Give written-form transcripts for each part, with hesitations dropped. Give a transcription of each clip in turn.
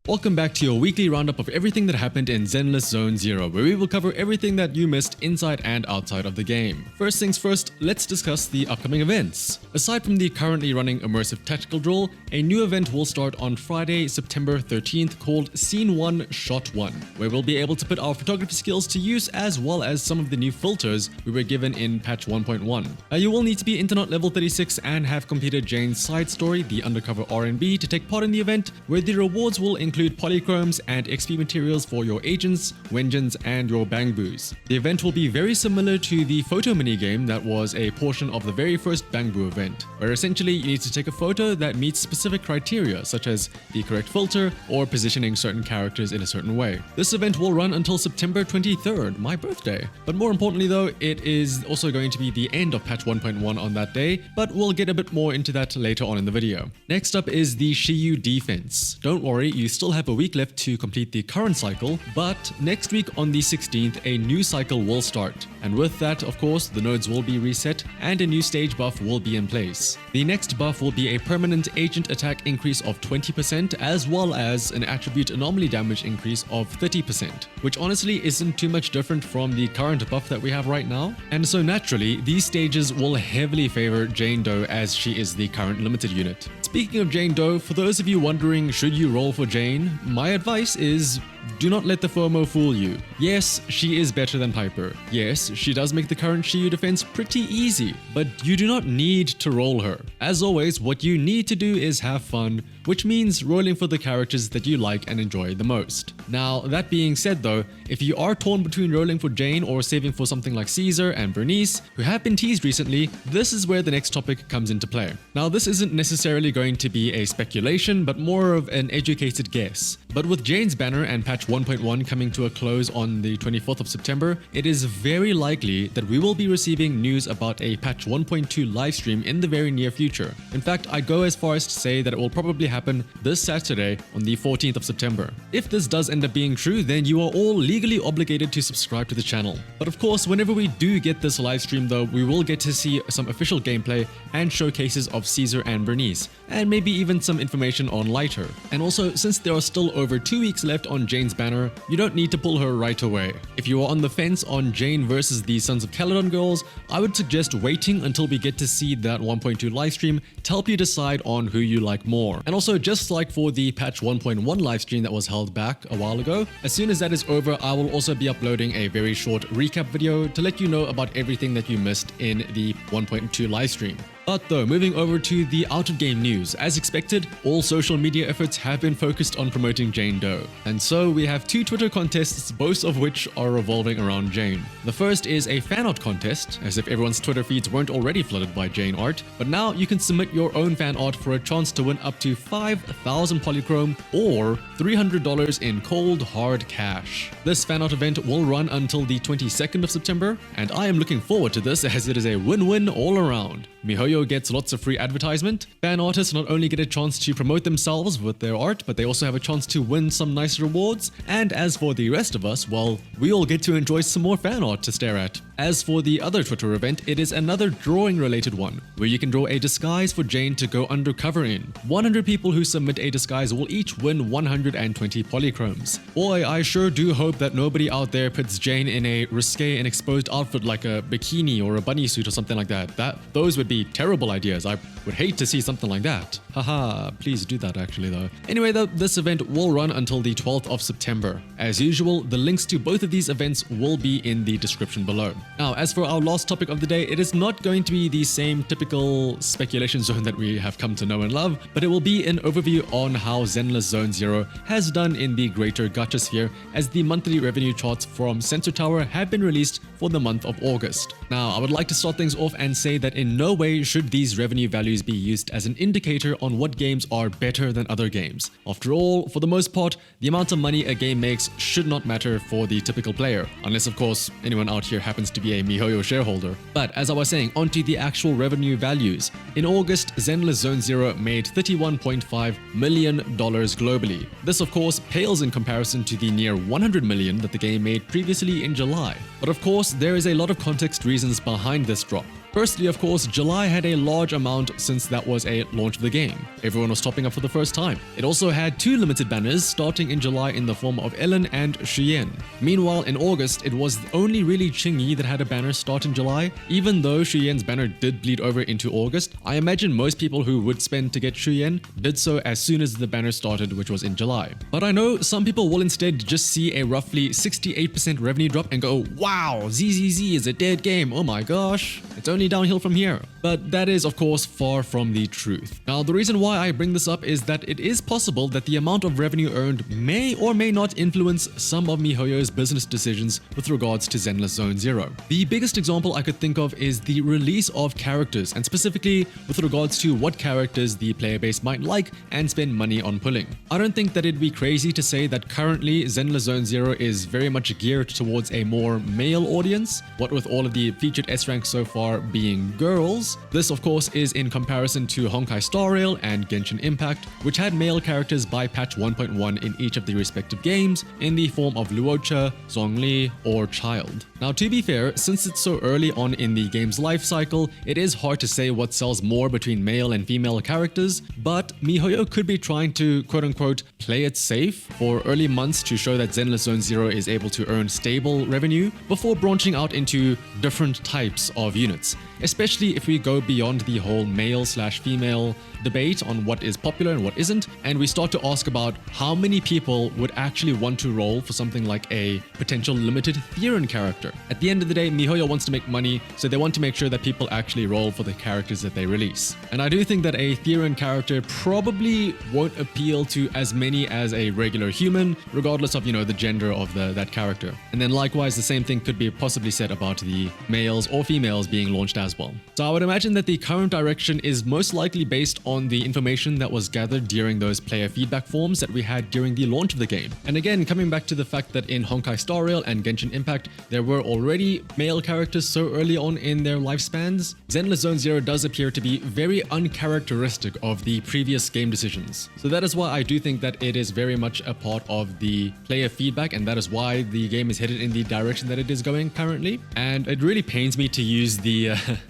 Welcome back to your weekly roundup of everything that happened in Zenless Zone Zero, where we will cover everything that you missed inside and outside of the game. First things first, let's discuss the upcoming events. Aside from the currently running immersive tactical drill, a new event will start on Friday, September 13th called Scene 1 Shot 1, where we'll be able to put our photography skills to use as well as some of the new filters we were given in patch 1.1. You will need to be internet level 36 and have completed Jane's side story, the undercover R&B, to take part in the event, where the rewards will include polychromes and XP materials for your agents, wenjins, and your bangboos. The event will be very similar to the photo minigame that was a portion of the very first bangboo event, where essentially you need to take a photo that meets specific criteria such as the correct filter or positioning certain characters in a certain way. This event will run until September 23rd, my birthday. But more importantly though, it is also going to be the end of patch 1.1 on that day, but we'll get a bit more into that later on in the video. Next up is the Shiyu defense. Don't worry, you still have a week left to complete the current cycle, but next week on the 16th, a new cycle will start. And with that, of course, the nodes will be reset and a new stage buff will be in place. The next buff will be a permanent agent attack increase of 20% as well as an attribute anomaly damage increase of 30%, which honestly isn't too much different from the current buff that we have right now. And so naturally, these stages will heavily favor Jane Doe as she is the current limited unit. Speaking of Jane Doe, for those of you wondering should you roll for Jane, my advice is do not let the FOMO fool you. Yes, she is better than Piper. Yes, she does make the current Shiyu defense pretty easy, but you do not need to roll her. As always, what you need to do is have fun, which means rolling for the characters that you like and enjoy the most. Now, that being said though, if you are torn between rolling for Jane or saving for something like Caesar and Bernice, who have been teased recently, this is where the next topic comes into play. Now, this isn't necessarily going to be a speculation, but more of an educated guess. But with Jane's banner and patch 1.1 coming to a close on the 24th of September, it is very likely that we will be receiving news about a patch 1.2 livestream in the very near future. In fact, I'd go as far as to say that it will probably happen this Saturday on the 14th of September. If this does end up being true, then you are all legally obligated to subscribe to the channel. But of course, whenever we do get this livestream though, we will get to see some official gameplay and showcases of Caesar and Bernice, and maybe even some information on Lighter. And also, since there are still over 2 weeks left on Jane's banner, you don't need to pull her right away. If you are on the fence on Jane versus the Sons of Caledon girls, I would suggest waiting until we get to see that 1.2 livestream to help you decide on who you like more. And also, just like for the patch 1.1 livestream that was held back a while ago, as soon as that is over, I will also be uploading a very short recap video to let you know about everything that you missed in the 1.2 livestream. But though, moving over to the out-of-game news, as expected, all social media efforts have been focused on promoting Jane Doe. And so we have 2 Twitter contests, both of which are revolving around Jane. The first is a fan art contest, as if everyone's Twitter feeds weren't already flooded by Jane art, but now you can submit your own fan art for a chance to win up to 5,000 polychrome or $300 in cold hard cash. This fan art event will run until the 22nd of September, and I am looking forward to this as it is a win-win all around. MiHoYo gets lots of free advertisement. Fan artists not only get a chance to promote themselves with their art, but they also have a chance to win some nice rewards. And as for the rest of us, well, we all get to enjoy some more fan art to stare at. As for the other Twitter event, it is another drawing related one, where you can draw a disguise for Jane to go undercover in. 100 people who submit a disguise will each win 120 polychromes. Boy, I sure do hope that nobody out there puts Jane in a risque and exposed outfit like a bikini or a bunny suit or something like that. Those would be terrible ideas. I would hate to see something like that. Haha, please do that actually though. Anyway though, this event will run until the 12th of September. As usual, the links to both of these events will be in the description below. Now, as for our last topic of the day, it is not going to be the same typical speculation zone that we have come to know and love, but it will be an overview on how Zenless Zone Zero has done in the greater gacha sphere, as the monthly revenue charts from Sensor Tower have been released for the month of August. Now, I would like to start things off and say that in no way should these revenue values be used as an indicator on what games are better than other games. After all, for the most part, the amount of money a game makes should not matter for the typical player, unless of course anyone out here happens to be a MiHoYo shareholder. But as I was saying, onto the actual revenue values. In August, Zenless Zone Zero made $31.5 million globally. This of course pales in comparison to the near 100 million that the game made previously in July. But of course, there is a lot of context reasons behind this drop. Firstly, of course, July had a large amount since that was a launch of the game. Everyone was topping up for the first time. It also had 2 limited banners starting in July in the form of Ellen and Xuyen. Meanwhile, in August, it was only really Qingyi that had a banner start in July. Even though Xuyen's banner did bleed over into August, I imagine most people who would spend to get Xuyen did so as soon as the banner started, which was in July. But I know some people will instead just see a roughly 68% revenue drop and go, wow, ZZZ is a dead game, oh my gosh, it's only downhill from here. But that is, of course, far from the truth. Now, the reason why I bring this up is that it is possible that the amount of revenue earned may or may not influence some of miHoYo's business decisions with regards to Zenless Zone Zero. The biggest example I could think of is the release of characters, and specifically with regards to what characters the player base might like and spend money on pulling. I don't think that it'd be crazy to say that currently Zenless Zone Zero is very much geared towards a more male audience, what with all of the featured S ranks so far being girls. This, of course, is in comparison to Honkai Star Rail and Genshin Impact, which had male characters by patch 1.1 in each of the respective games in the form of Luocha, Zhongli, or Child. Now, to be fair, since it's so early on in the game's life cycle, it is hard to say what sells more between male and female characters, but miHoYo could be trying to quote-unquote play it safe for early months to show that Zenless Zone Zero is able to earn stable revenue before branching out into different types of units, especially if we go beyond the whole male/female debate on what is popular and what isn't, and we start to ask about how many people would actually want to roll for something like a potential limited Theron character. At the end of the day, miHoYo wants to make money, so they want to make sure that people actually roll for the characters that they release. And I do think that a Theron character probably won't appeal to as many as a regular human, regardless of, the gender of that character. And then likewise, the same thing could be possibly said about the males or females being launched as well. So I would imagine that the current direction is most likely based on the information that was gathered during those player feedback forms that we had during the launch of the game. And again, coming back to the fact that in Honkai Star Rail and Genshin Impact, there were already male characters so early on in their lifespans, Zenless Zone Zero does appear to be very uncharacteristic of the previous game decisions. So that is why I do think that it is very much a part of the player feedback, and that is why the game is headed in the direction that it is going currently. And it really pains me to use the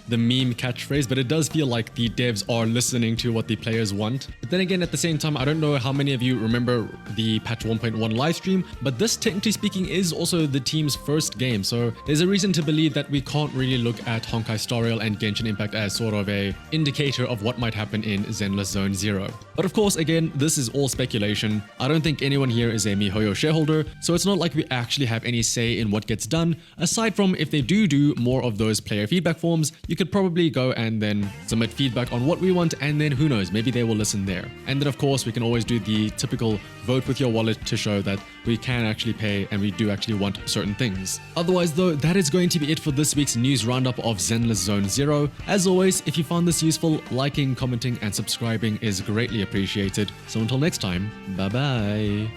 meme catchphrase, but it does feel like the devs are listening to what the players want. But then again, at the same time, I don't know how many of you remember the patch 1.1 livestream, but this, technically speaking, is also the team's first game, so there's a reason to believe that we can't really look at Honkai Star Rail and Genshin Impact as sort of a indicator of what might happen in Zenless Zone Zero. But of course, again, this is all speculation. I don't think anyone here is a miHoYo shareholder, so it's not like we actually have any say in what gets done. Aside from if they do more of those player feedback forms, you could probably go and then submit feedback on what we want, and then who knows, maybe they will listen there. And then of course, we can always do the typical vote with your wallet to show that we can actually pay and we do actually want certain things. Otherwise though, that is going to be it for this week's news roundup of Zenless Zone Zero. As always, if you found this useful, liking, commenting, and subscribing is greatly appreciated. So until next time, bye bye.